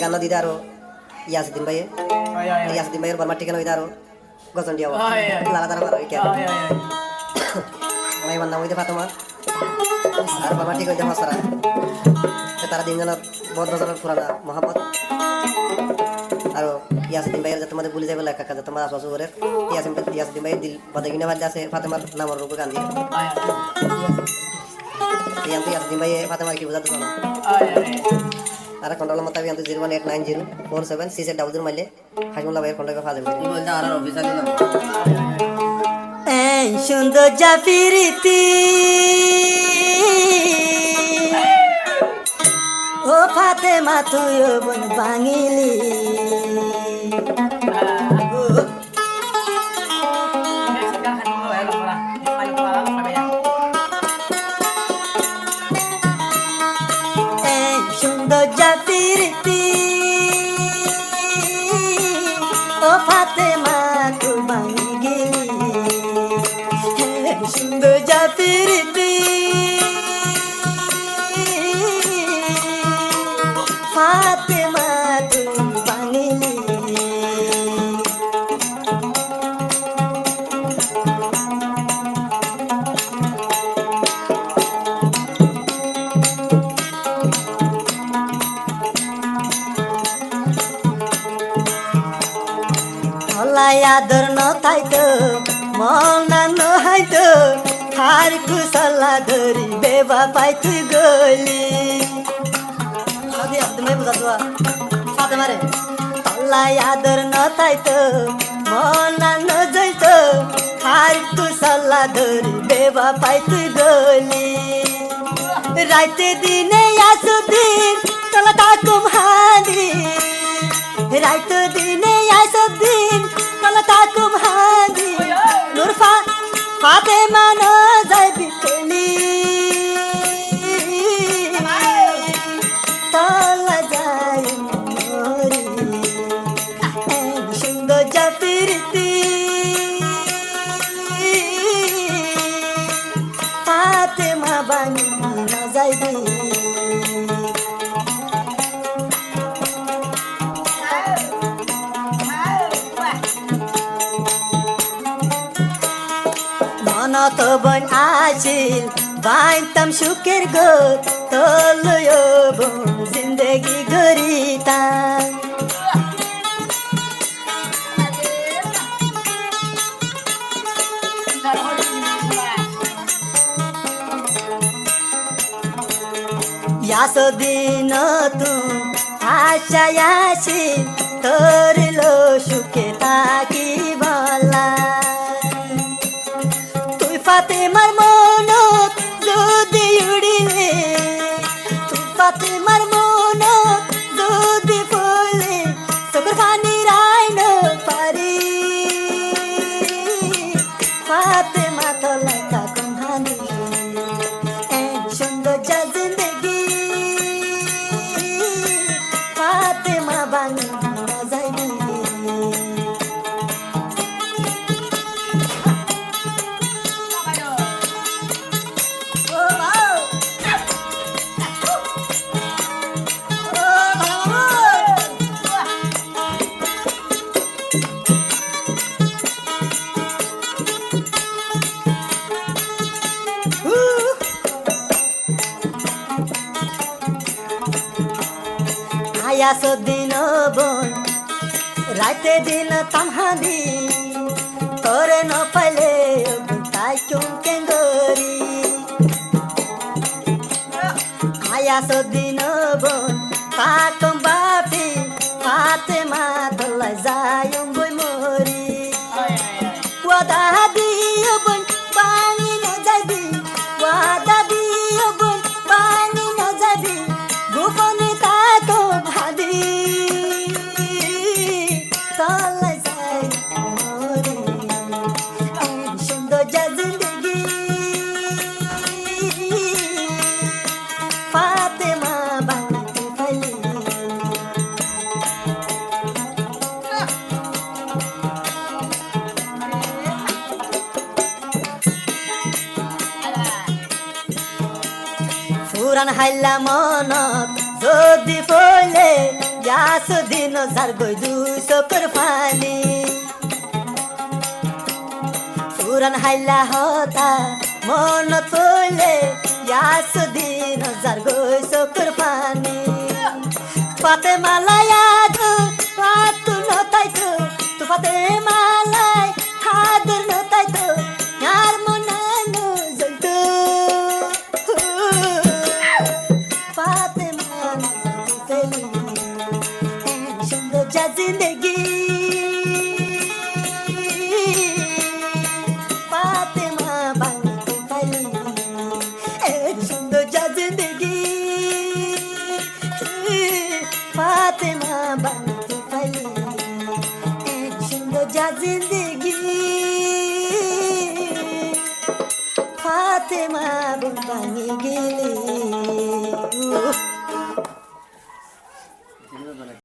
গান দিদা আরো ইয়াসিদ্দিন ভাইয়ের বর্মার ঠিকানা হইতে আরো গজন দিয়া লাগা তারা মারা কে আমার নাম হইতে ফাতেমা আর বর্মার ঠিক হইতে হসরা তারা তিনজনের বহুত বছরের পুরানা মোহাম্মদ আর ইয়াসিদ্দিন ভাইয়ের যে তোমাদের বলে যাবে লেখা কাজে তোমার আশা করে ইয়াসিদ্দিন ভাইয়ের দিল বাদে কিনে বাদ আছে ফাতেমার নামের রূপে গান দিয়ে ইয়াসিদ্দিন ভাই ফাতেমার কি বোঝাতে পারো আর কন্ট্রোল মতো আমি 018904766 মাইলে হাসমুল্লাহ ভাইয়ের কন্ট্যাক্ট পাওয়া যাবে কি বলতে আর অফিসিয়ালি নাম এই সুন্দর জাফিরিতি ও ফাতেমা তুই বোন বাঙিলি এই সুন্দর জাফিরিতি ও ফাতেমা তুই বাঙি গেলি সুন্দর জাফিরিতি ফাতেমা তুই বাঙিলি হলাই আদর নথাইতো মনা নহাইতো হার কুশলা ধরি বেবা পাই তুই গলি তুমি বুঝা ফাতেমা রে হলাই আদর নথাইতো মনা নজাইতো হার কুশলা ধরি বেবা পাই তুই গলি রাইতে দিনে আসুদিন তলা তাকুম হাদি রাইতে দিনে আসুদিন তলা তাকুম হাদি নূর ফাতেমা ন যাইবি পেলি তলা যাই মরি সুন্দর জাফিরিতি ফাতেমা বাঙি ন যাইবি মনত বন আসিল বাইতাম সুখের ঘর তলয় বোন জিন্দগি গরিতাম ইয়াসদিন তুম আশায় আসিল তোরলো সুখে তাকি বলা ফাতেমার মনত যদি উড়িলে তুই ফাতেমার মনত যদি পড়লে চোখের পানি রাইন পারি ফাতেমা তলায় তাকুম হানি সুন্দর যা জিন্দগি ফাতেমা বাঙি না যাইবি আয়াস দিন বোন রাতে দিন তামহাদি তোরে ন পাইলে তাই চুম কেঙ্গরি আয়াস দিন বোন তাকম বাপি ফাতেমা তলাই যায়ম বই মরি ওয়াদা দিও বোন পানি ন যাইবি ওয়াদা দিও বোন পানি ন যাইবি গোপনে তাকো ভাদি তলাই যাই মরি সুন্দর যা জিন্দগি ফাতেমা বাঙি ফাইলি পুরান হাইলা মনত যদি পইলে যাস দিন যার গই দুই চকুর পানি পুরান হাইলা হতা মনত পইলে যাস দিন যার গই চকুর পানি পাতে মালায়া পাতু নতাই তো পাতে মালাই হাদর নতাই তো আর মনানো জলতো পাতে মালা ফেলি সুন্দর যা জিন্দগি পাতে মা বাংলা ফেলি সুন্দর যা জিন্দগি फातिमा बनती फली एक सुंदर जा जिंदगी फातिमा बनी गिली